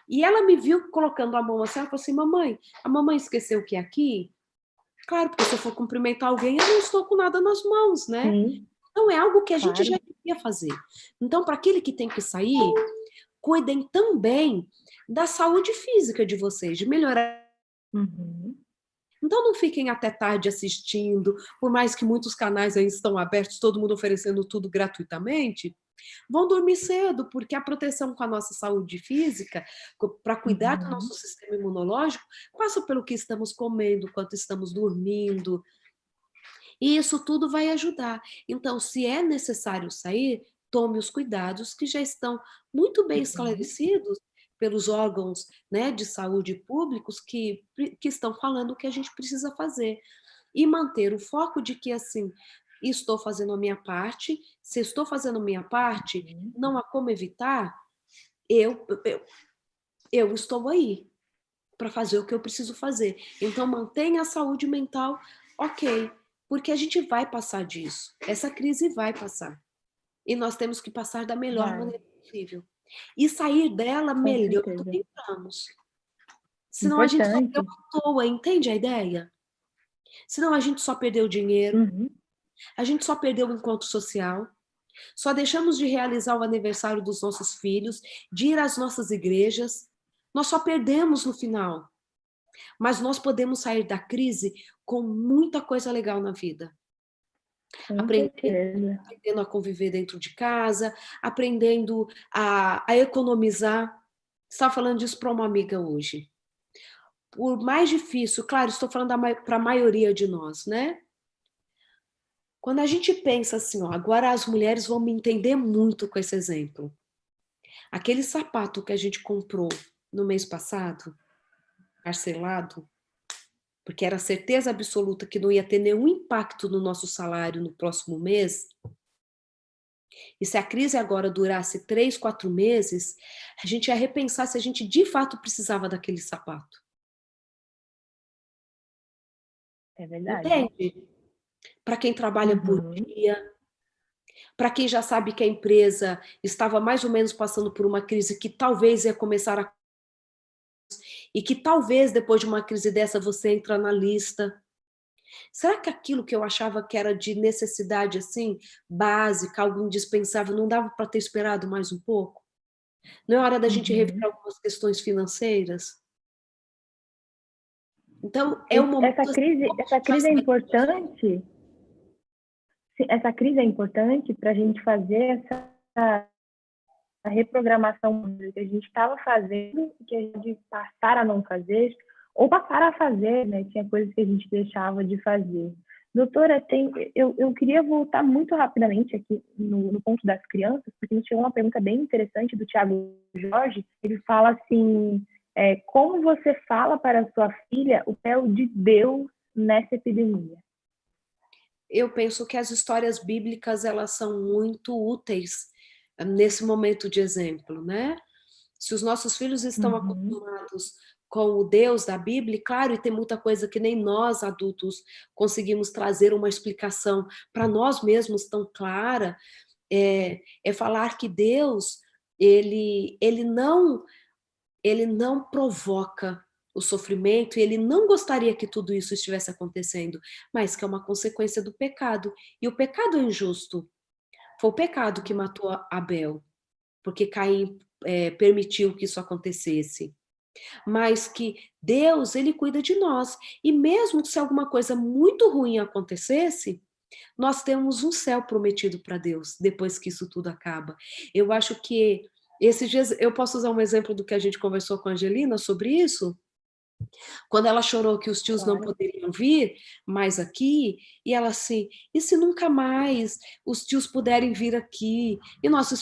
E ela me viu colocando a mão assim, ela falou assim, mamãe, a mamãe esqueceu que é aqui? Claro, porque se eu for cumprimentar alguém, eu não estou com nada nas mãos, né? Sim, Então é algo que a gente claro. já devia fazer. Então, para aquele que tem que sair, cuidem também da saúde física de vocês, de melhorar. Uhum. Então não fiquem até tarde assistindo, por mais que muitos canais aí estão abertos, todo mundo oferecendo tudo gratuitamente, vão dormir cedo, porque a proteção com a nossa saúde física, para cuidar do nosso sistema imunológico, passa pelo que estamos comendo, quanto estamos dormindo, e isso tudo vai ajudar. Então, se é necessário sair, tome os cuidados que já estão muito bem esclarecidos pelos órgãos, né, de saúde públicos que estão falando o que a gente precisa fazer. E manter o foco de que, assim, estou fazendo a minha parte, se estou fazendo a minha parte, não há como evitar, eu, eu, eu estou aí para fazer o que eu preciso fazer. Então, mantenha a saúde mental ok, porque a gente vai passar disso. Essa crise vai passar. E nós temos que passar da melhor Vai, maneira possível. E sair dela com melhor do certeza. que entramos. Senão a gente só deu Importante. à toa, entende a ideia? Senão a gente só perdeu dinheiro, Uhum. a gente só perdeu o encontro social, só deixamos de realizar o aniversário dos nossos filhos, de ir às nossas igrejas. Nós só perdemos no final. Mas nós podemos sair da crise com muita coisa legal na vida. Com Aprendendo, certeza. aprendendo a conviver dentro de casa, aprendendo a economizar. Estava falando disso para uma amiga hoje. Por mais difícil, claro, estou falando para a maioria de nós, né? Quando a gente pensa assim, ó, agora as mulheres vão me entender muito com esse exemplo. Aquele sapato que a gente comprou no mês passado, parcelado, porque era certeza absoluta que não ia ter nenhum impacto no nosso salário no próximo mês, e se a crise agora durasse 3, 4 meses, a gente ia repensar se a gente de fato precisava daquele sapato. É verdade. Entende? Para quem trabalha por Uhum. dia, para quem já sabe que a empresa estava mais ou menos passando por uma crise que talvez ia começar a... e que talvez depois de uma crise dessa você entra na lista. Será que aquilo que eu achava que era de necessidade, assim, básica, algo indispensável, não dava para ter esperado mais um pouco? Não é hora da gente rever Uhum. algumas questões financeiras? Então, é um momento, Essa assim, crise, como a essa gente vai crise é sair disso? importante. Essa crise é importante para a gente fazer essa reprogramação que a gente estava fazendo, que a gente passar a não fazer, ou passar a fazer, né? Tinha coisas que a gente deixava de fazer. Doutora, eu queria voltar muito rapidamente aqui no ponto das crianças, porque a gente tinha uma pergunta bem interessante do Tiago Jorge. Ele fala assim: como você fala para a sua filha o papel de Deus nessa epidemia? Eu penso que as histórias bíblicas, elas são muito úteis nesse momento de exemplo, né? Se os nossos filhos estão Uhum. acostumados com o Deus da Bíblia, claro, e tem muita coisa que nem nós adultos conseguimos trazer uma explicação para nós mesmos tão clara, é falar que Deus, ele não provoca o sofrimento e ele não gostaria que tudo isso estivesse acontecendo, mas que é uma consequência do pecado. E o pecado é injusto. Foi o pecado que matou Abel, porque Caim permitiu que isso acontecesse. Mas que Deus, ele cuida de nós. E mesmo se alguma coisa muito ruim acontecesse, nós temos um céu prometido para Deus depois que isso tudo acaba. Eu acho que esses dias, eu posso usar um exemplo do que a gente conversou com a Angelina sobre isso? Quando ela chorou que os tios não Claro. poderiam vir mais aqui, e ela assim, e se nunca mais os tios puderem vir aqui? E nós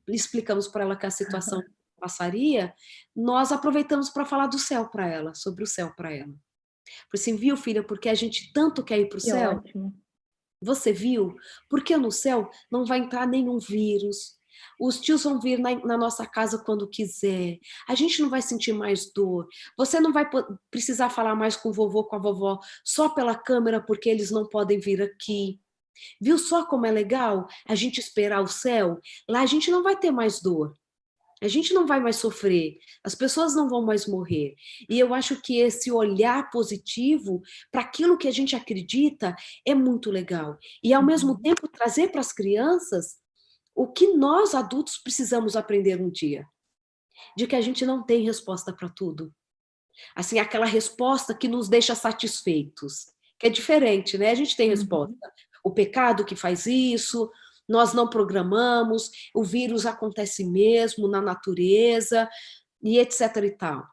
explicamos para ela que a situação passaria, nós aproveitamos para falar do céu para ela, sobre o céu para ela. Falei assim, viu, filha, porque a gente tanto quer ir para o Que céu, ótimo. você viu? Porque no céu não vai entrar nenhum vírus. Os tios vão vir na nossa casa quando quiser. A gente não vai sentir mais dor. Você não vai precisar falar mais com o vovô, com a vovó, só pela câmera, porque eles não podem vir aqui. Viu só como é legal a gente esperar o céu? Lá a gente não vai ter mais dor. A gente não vai mais sofrer, as pessoas não vão mais morrer. E eu acho que esse olhar positivo para aquilo que a gente acredita é muito legal. E, ao mesmo Uhum. tempo, trazer para as crianças o que nós adultos precisamos aprender um dia. De que a gente não tem resposta para tudo. Assim, aquela resposta que nos deixa satisfeitos. Que é diferente, né? A gente tem resposta. Uhum. O pecado que faz isso, nós não programamos, o vírus acontece mesmo na natureza, e etc e tal.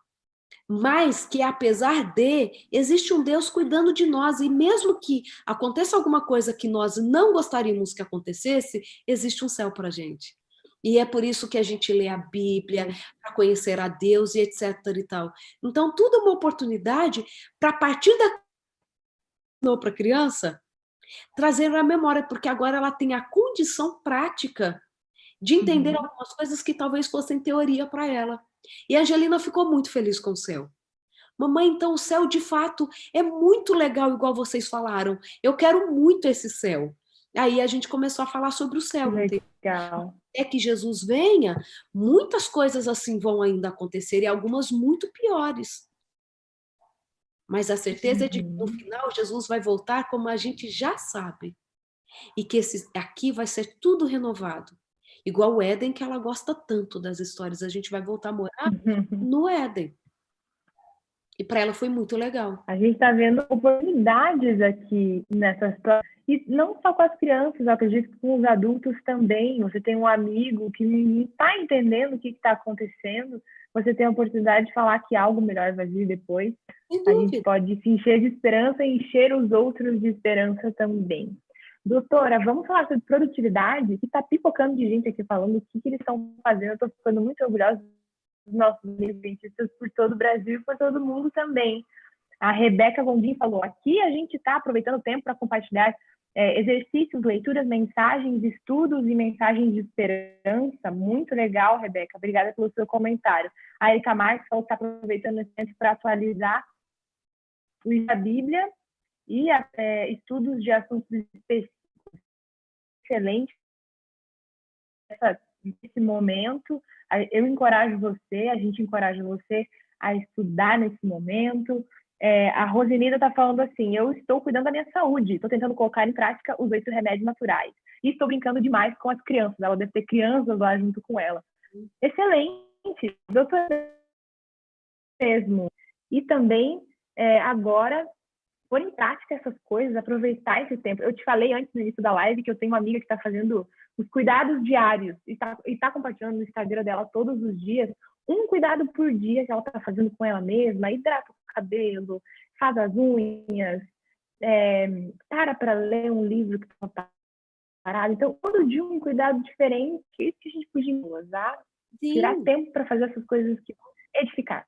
Mas que, apesar de, existe um Deus cuidando de nós, e mesmo que aconteça alguma coisa que nós não gostaríamos que acontecesse, existe um céu para a gente. E é por isso que a gente lê a Bíblia, para conhecer a Deus e etc e tal. Então, tudo é uma oportunidade para, a partir da para a criança, trazer a memória, porque agora ela tem a condição prática de entender Uhum. algumas coisas que talvez fossem teoria para ela. E a Angelina ficou muito feliz com o céu. Mamãe, então o céu de fato é muito legal, igual vocês falaram. Eu quero muito esse céu. Aí a gente começou a falar sobre o Que céu, entendeu? legal. Até que Jesus venha, muitas coisas assim vão ainda acontecer, e algumas muito piores. Mas a certeza é de que no Uhum. final Jesus vai voltar como a gente já sabe. E que esse aqui vai ser tudo renovado. Igual o Éden, que ela gosta tanto das histórias. A gente vai voltar a morar no Éden. E para ela foi muito legal. A gente está vendo oportunidades aqui nessa situação. E não só com as crianças, eu acredito que com os adultos também. Você tem um amigo que não está entendendo o que está acontecendo, você tem a oportunidade de falar que algo melhor vai vir depois. Sem A gente dúvida. pode se encher de esperança e encher os outros de esperança também. Doutora, vamos falar sobre produtividade, que está pipocando de gente aqui falando o que eles estão fazendo. Eu estou ficando muito orgulhosa dos nossos dentistas por todo o Brasil e por todo o mundo também. A Rebeca Gondim falou, aqui a gente está aproveitando o tempo para compartilhar exercícios, leituras, mensagens, estudos e mensagens de esperança. Muito legal, Rebeca. Obrigada pelo seu comentário. A Erika Marques falou que está aproveitando esse tempo para atualizar a Bíblia e estudos de assuntos específicos. Excelente nesse momento. Eu encorajo você, a gente encoraja você a estudar nesse momento. A Rosinida está falando assim, eu estou cuidando da minha saúde, estou tentando colocar em prática os 8 remédios naturais. E estou brincando demais com as crianças, ela deve ter crianças lá junto com ela. Excelente, doutor mesmo. E também, agora, pôr em prática essas coisas, aproveitar esse tempo. Eu te falei antes no início da live que eu tenho uma amiga que está fazendo os cuidados diários e está compartilhando no Instagram dela todos os dias, um cuidado por dia que ela está fazendo com ela mesma, hidrata o cabelo, faz as unhas, para ler um livro que está parado. Então, todo dia um cuidado diferente, isso que a gente podia usar, tirar tempo para fazer essas coisas que vão edificar.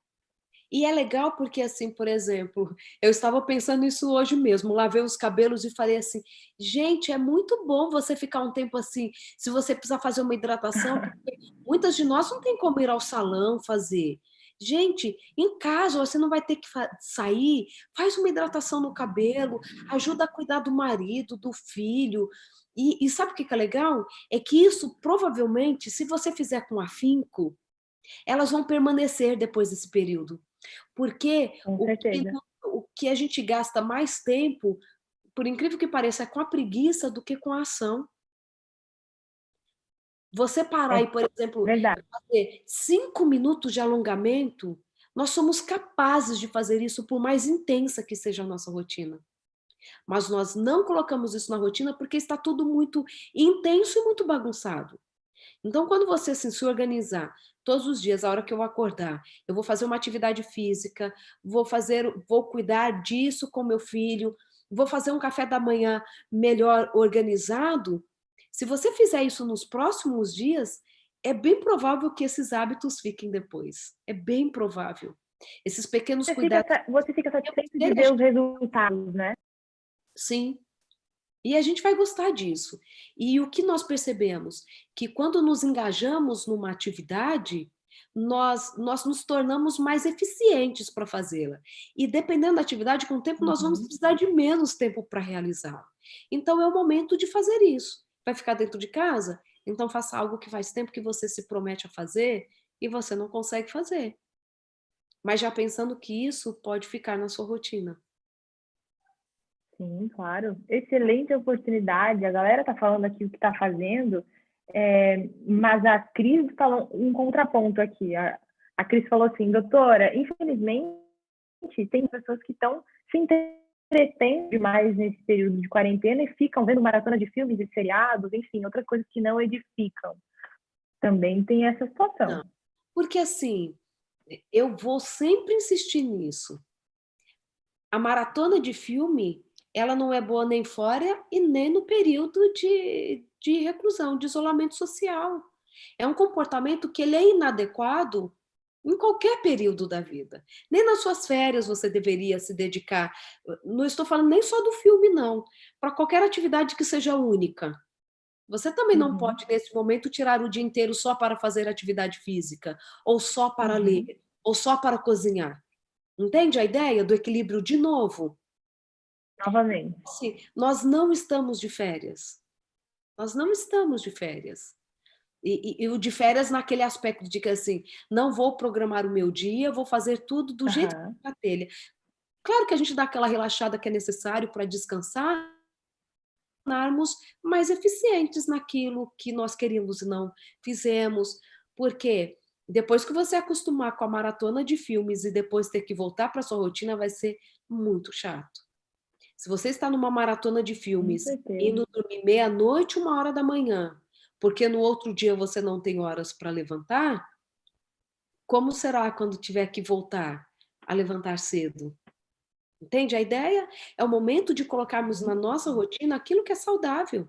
E é legal porque, assim, por exemplo, eu estava pensando nisso hoje mesmo, lavei os cabelos e falei assim, gente, é muito bom você ficar um tempo assim, se você precisar fazer uma hidratação, porque muitas de nós não tem como ir ao salão fazer. Gente, em casa você não vai ter que sair, faz uma hidratação no cabelo, ajuda a cuidar do marido, do filho. E sabe o que é legal? É que isso, provavelmente, se você fizer com afinco, elas vão permanecer depois desse período. Porque o que a gente gasta mais tempo, por incrível que pareça, é com a preguiça do que com a ação. Você parar e, por exemplo, fazer 5 minutos de alongamento, nós somos capazes de fazer isso por mais intensa que seja a nossa rotina. Mas nós não colocamos isso na rotina porque está tudo muito intenso e muito bagunçado. Então, quando você assim, se organizar todos os dias, a hora que eu acordar, eu vou fazer uma atividade física, vou cuidar disso com meu filho, vou fazer um café da manhã melhor organizado. Se você fizer isso nos próximos dias, é bem provável que esses hábitos fiquem depois. É bem provável. Esses pequenos cuidados. Você fica satisfeito de ver os resultados, né? Sim. E a gente vai gostar disso. E o que nós percebemos? Que quando nos engajamos numa atividade, nós nos tornamos mais eficientes para fazê-la. E dependendo da atividade, com o tempo, nós vamos precisar de menos tempo para realizá-la. Então, é o momento de fazer isso. Vai ficar dentro de casa? Então, faça algo que faz tempo que você se promete a fazer e você não consegue fazer. Mas já pensando que isso pode ficar na sua rotina. Sim, claro. Excelente oportunidade. A galera está falando aqui o que está fazendo, mas a Cris falou um contraponto aqui. A Cris falou assim, doutora, infelizmente tem pessoas que estão se entretendo demais nesse período de quarentena e ficam vendo maratona de filmes e seriados, enfim, outras coisas que não edificam. Também tem essa situação. Não, porque assim, eu vou sempre insistir nisso. A maratona de filme, ela não é boa nem fora e nem no período de reclusão, de isolamento social. É um comportamento que ele é inadequado em qualquer período da vida. Nem nas suas férias você deveria se dedicar. Não estou falando nem só do filme, não. Para qualquer atividade que seja única. Você também não pode, nesse momento, tirar o dia inteiro só para fazer atividade física, ou só para ler, ou só para cozinhar. Entende a ideia do equilíbrio de novo? Novamente. Assim, nós não estamos de férias. Nós não estamos de férias. E o de férias naquele aspecto de que, assim, não vou programar o meu dia, vou fazer tudo do jeito que está na telha. Claro que a gente dá aquela relaxada que é necessário para descansar, tornarmos mais eficientes naquilo que nós queríamos e não fizemos. Porque depois que você acostumar com a maratona de filmes e depois ter que voltar para sua rotina, vai ser muito chato. Se você está numa maratona de filmes, indo dormir meia-noite, 1h da manhã, porque no outro dia você não tem horas para levantar, como será quando tiver que voltar a levantar cedo? Entende a ideia? É o momento de colocarmos na nossa rotina aquilo que é saudável,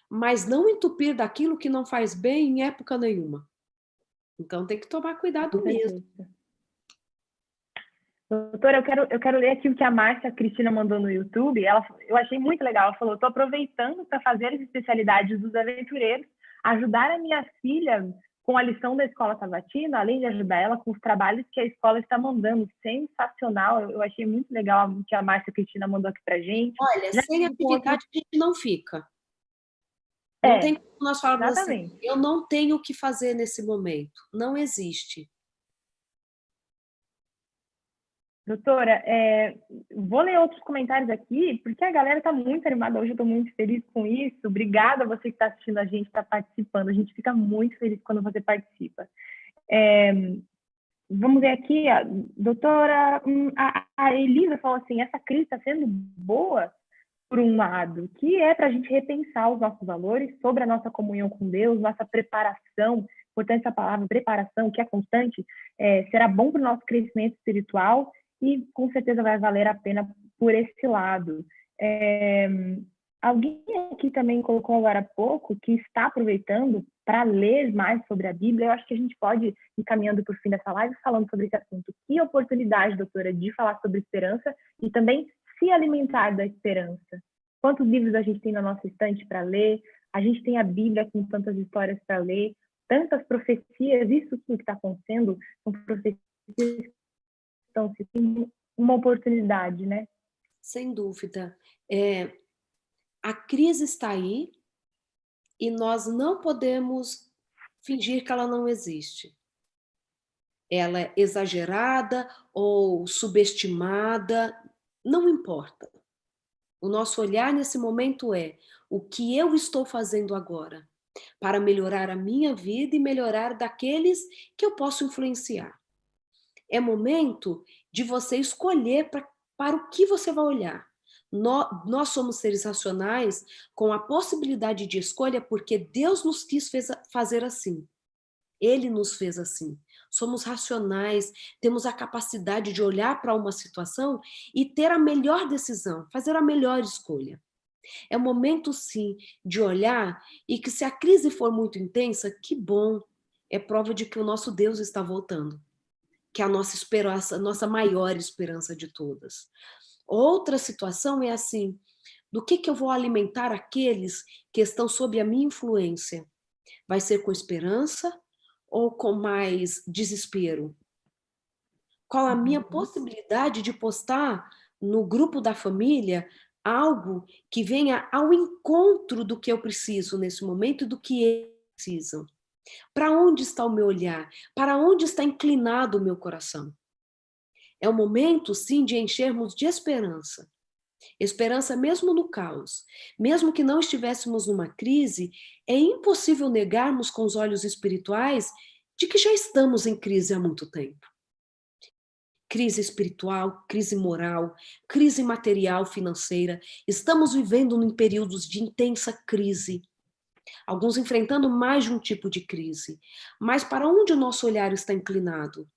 mas não entupir daquilo que não faz bem em época nenhuma. Então tem que tomar cuidado mesmo. Doutora, eu quero ler aqui o que a Márcia Cristina mandou no YouTube. Eu achei muito legal. Ela falou: estou aproveitando para fazer as especialidades dos aventureiros, ajudar a minha filha com a lição da escola sabatina, além de ajudar ela com os trabalhos que a escola está mandando. Sensacional. Eu achei muito legal o que a Márcia Cristina mandou aqui para gente. Olha, Já sem tive com outros... atividade a gente não fica. Não tem como nós falarmos assim, exatamente. eu não tenho o que fazer nesse momento. Não existe. Doutora, vou ler outros comentários aqui, porque a galera está muito animada hoje, eu estou muito feliz com isso. Obrigada a você que está assistindo a gente, está participando. A gente fica muito feliz quando você participa. Vamos ver aqui, doutora, a Elisa falou assim, essa crise está sendo boa, por um lado, que é para a gente repensar os nossos valores sobre a nossa comunhão com Deus, nossa preparação, importante essa palavra, preparação, que é constante, será bom para o nosso crescimento espiritual e com certeza vai valer a pena por esse lado. Alguém aqui também colocou agora há pouco que está aproveitando para ler mais sobre a Bíblia. Eu acho que a gente pode ir caminhando para o fim dessa live falando sobre esse assunto. Que oportunidade, doutora, de falar sobre esperança e também se alimentar da esperança. Quantos livros a gente tem na nossa estante para ler? A gente tem a Bíblia com tantas histórias para ler, tantas profecias. Isso que está acontecendo são profecias que estão se tendo uma oportunidade, né? Sem dúvida. A crise está aí e nós não podemos fingir que ela não existe. Ela é exagerada ou subestimada, não importa. O nosso olhar nesse momento é o que eu estou fazendo agora para melhorar a minha vida e melhorar daqueles que eu posso influenciar. É momento de você escolher para o que você vai olhar. Nós somos seres racionais com a possibilidade de escolha porque Deus nos quis fazer assim. Ele nos fez assim. Somos racionais, temos a capacidade de olhar para uma situação e ter a melhor decisão, fazer a melhor escolha. É o momento, sim, de olhar e que se a crise for muito intensa, que bom, é prova de que o nosso Deus está voltando, que é a nossa esperança, a nossa maior esperança de todas. Outra situação é assim, do que eu vou alimentar aqueles que estão sob a minha influência? Vai ser com esperança ou com mais desespero? Qual a minha possibilidade de postar no grupo da família algo que venha ao encontro do que eu preciso nesse momento e do que eles precisam? Para onde está o meu olhar? Para onde está inclinado o meu coração? É o momento, sim, de enchermos de esperança. Esperança mesmo no caos. Mesmo que não estivéssemos numa crise, é impossível negarmos com os olhos espirituais de que já estamos em crise há muito tempo. Crise espiritual, crise moral, crise material, financeira. Estamos vivendo em períodos de intensa crise. Alguns enfrentando mais de um tipo de crise. Mas para onde o nosso olhar está inclinado?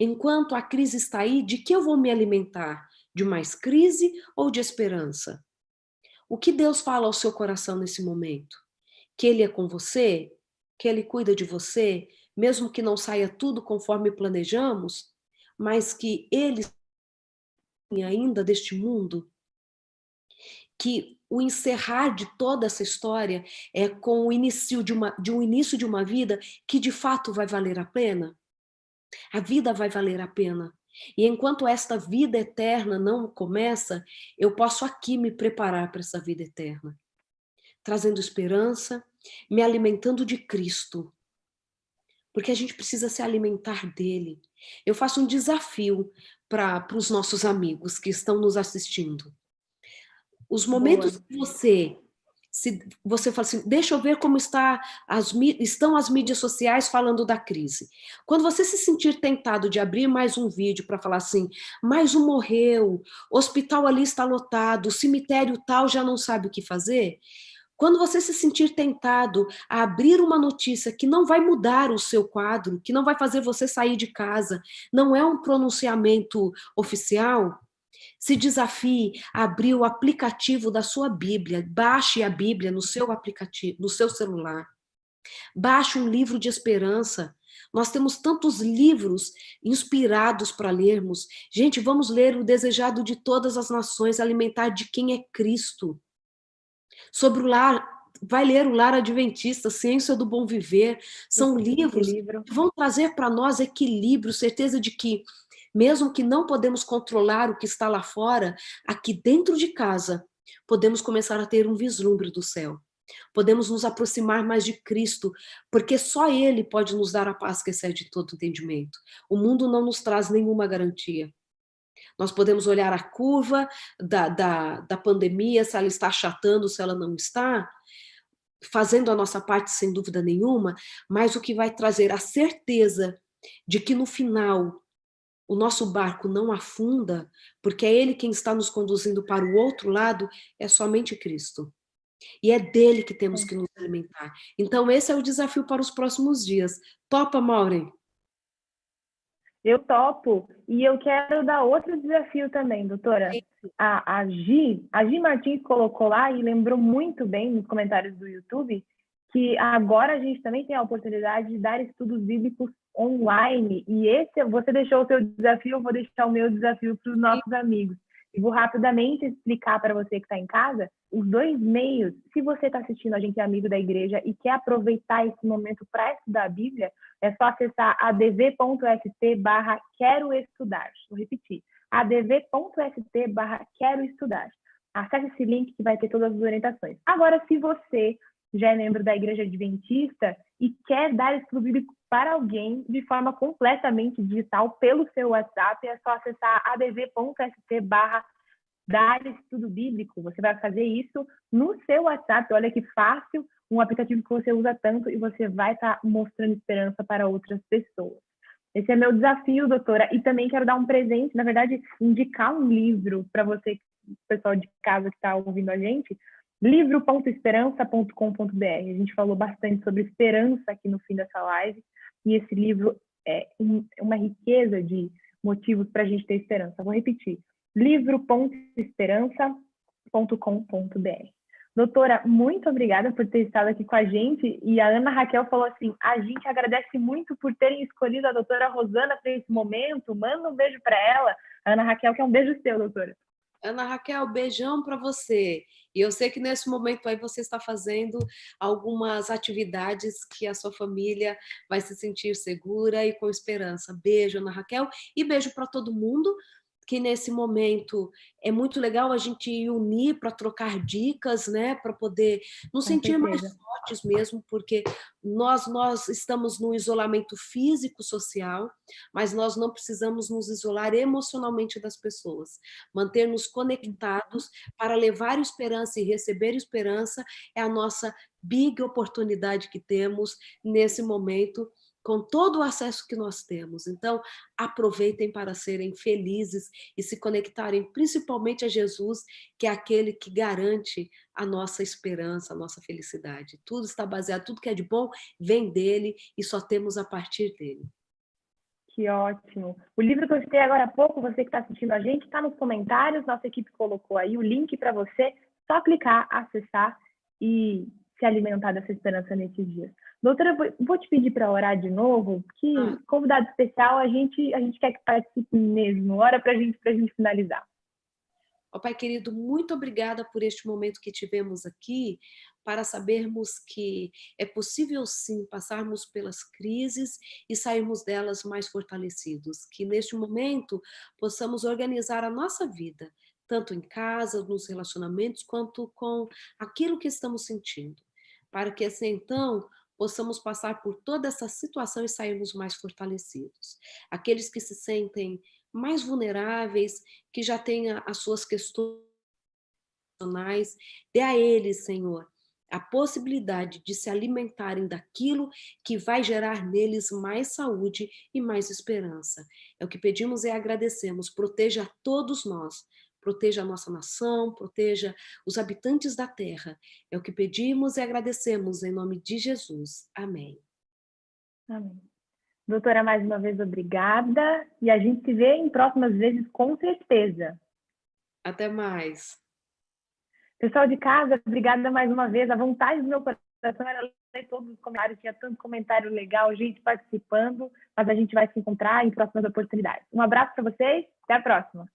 Enquanto a crise está aí, de que eu vou me alimentar? De mais crise ou de esperança? O que Deus fala ao seu coração nesse momento? Que Ele é com você? Que Ele cuida de você? Mesmo que não saia tudo conforme planejamos? Mas que Ele ainda deste mundo? Que o encerrar de toda essa história é com o início um início de uma vida que de fato vai valer a pena? A vida vai valer a pena. E enquanto esta vida eterna não começa, eu posso aqui me preparar para essa vida eterna. Trazendo esperança, me alimentando de Cristo. Porque a gente precisa se alimentar dele. Eu faço um desafio para os nossos amigos que estão nos assistindo. Os momentos que você fala assim, deixa eu ver como estão as mídias sociais falando da crise. Quando você se sentir tentado de abrir mais um vídeo para falar assim, mais um morreu, o hospital ali está lotado, o cemitério tal já não sabe o que fazer, quando você se sentir tentado a abrir uma notícia que não vai mudar o seu quadro, que não vai fazer você sair de casa, não é um pronunciamento oficial, se desafie a abrir o aplicativo da sua Bíblia, baixe a Bíblia no seu aplicativo, no seu celular. Baixe um livro de esperança, Nós temos tantos livros inspirados para lermos. Gente, vamos ler O Desejado de Todas as Nações, Alimentar de Quem é Cristo. Sobre o lar, vai ler O Lar Adventista, Ciência do Bom Viver. São livros que vão trazer para nós equilíbrio, certeza de que, mesmo que não podemos controlar o que está lá fora, aqui dentro de casa, podemos começar a ter um vislumbre do céu. Podemos nos aproximar mais de Cristo, porque só Ele pode nos dar a paz que excede todo entendimento. O mundo não nos traz nenhuma garantia. Nós podemos olhar a curva da pandemia, se ela está achatando, se ela não está, fazendo a nossa parte sem dúvida nenhuma, mas o que vai trazer a certeza de que no final o nosso barco não afunda, porque é Ele quem está nos conduzindo para o outro lado, é somente Cristo. E é dele que temos que nos alimentar. Então, esse é o desafio para os próximos dias. Topa, Maureen? Eu topo. E eu quero dar outro desafio também, doutora. A Gi Martins colocou lá e lembrou muito bem nos comentários do YouTube que agora a gente também tem a oportunidade de dar estudos bíblicos online. E esse, você deixou o seu desafio, eu vou deixar o meu desafio para os nossos amigos. E vou rapidamente explicar para você que está em casa os dois meios. Se você está assistindo, a gente é amigo da igreja e quer aproveitar esse momento para estudar a Bíblia, é só acessar adv.st/quero estudar. Vou repetir, adv.st/quero estudar. Acesse esse link que vai ter todas as orientações. Agora, se você já é membro da Igreja Adventista e quer dar estudo bíblico para alguém de forma completamente digital pelo seu WhatsApp, é só acessar adv.st/dar estudo bíblico. Você vai fazer isso no seu WhatsApp. Olha que fácil, um aplicativo que você usa tanto, e você vai estar mostrando esperança para outras pessoas. Esse é meu desafio, doutora. E também quero dar um presente, na verdade, indicar um livro para você, pessoal de casa que está ouvindo a gente. livro.esperança.com.br. A gente falou bastante sobre esperança aqui no fim dessa live, e esse livro é uma riqueza de motivos para a gente ter esperança. Vou repetir, livro.esperança.com.br. Doutora, muito obrigada por ter estado aqui com a gente. E a Ana Raquel falou assim, a gente agradece muito por terem escolhido a doutora Rosana para esse momento. Manda um beijo para ela. A Ana Raquel, que é um beijo seu, doutora. Ana Raquel, beijão para você. E eu sei que nesse momento aí você está fazendo algumas atividades que a sua família vai se sentir segura e com esperança. Beijo, Ana Raquel, e beijo para todo mundo, que nesse momento é muito legal a gente unir para trocar dicas, né, para poder nos sentir mais fortes mesmo, porque nós estamos no isolamento físico, social, mas nós não precisamos nos isolar emocionalmente das pessoas. Manter-nos conectados para levar esperança e receber esperança é a nossa big oportunidade que temos nesse momento, com todo o acesso que nós temos. Então, aproveitem para serem felizes e se conectarem principalmente a Jesus, que é aquele que garante a nossa esperança, a nossa felicidade. Tudo está baseado, tudo que é de bom vem dele e só temos a partir dele. Que ótimo. O livro que eu citei agora há pouco, você que está assistindo a gente, está nos comentários, nossa equipe colocou aí o link para você, só clicar, acessar e se alimentar dessa esperança nesses dias. Doutora, vou te pedir para orar de novo, que convidado especial a gente quer que participe mesmo. Ora para a gente finalizar. Ó Pai querido, muito obrigada por este momento que tivemos aqui, para sabermos que é possível sim passarmos pelas crises e sairmos delas mais fortalecidos. Que neste momento possamos organizar a nossa vida, tanto em casa, nos relacionamentos, quanto com aquilo que estamos sentindo. Para que assim então possamos passar por toda essa situação e sairmos mais fortalecidos. Aqueles que se sentem mais vulneráveis, que já têm as suas questões emocionais, dê a eles, Senhor, a possibilidade de se alimentarem daquilo que vai gerar neles mais saúde e mais esperança. É o que pedimos e agradecemos. Proteja a todos nós. Proteja a nossa nação, proteja os habitantes da terra. É o que pedimos e agradecemos em nome de Jesus. Amém. Amém. Doutora, mais uma vez, obrigada. E a gente se vê em próximas vezes, com certeza. Até mais. Pessoal de casa, obrigada mais uma vez. A vontade do meu coração era ler todos os comentários, tinha tanto comentário legal, gente participando, mas a gente vai se encontrar em próximas oportunidades. Um abraço para vocês, até a próxima.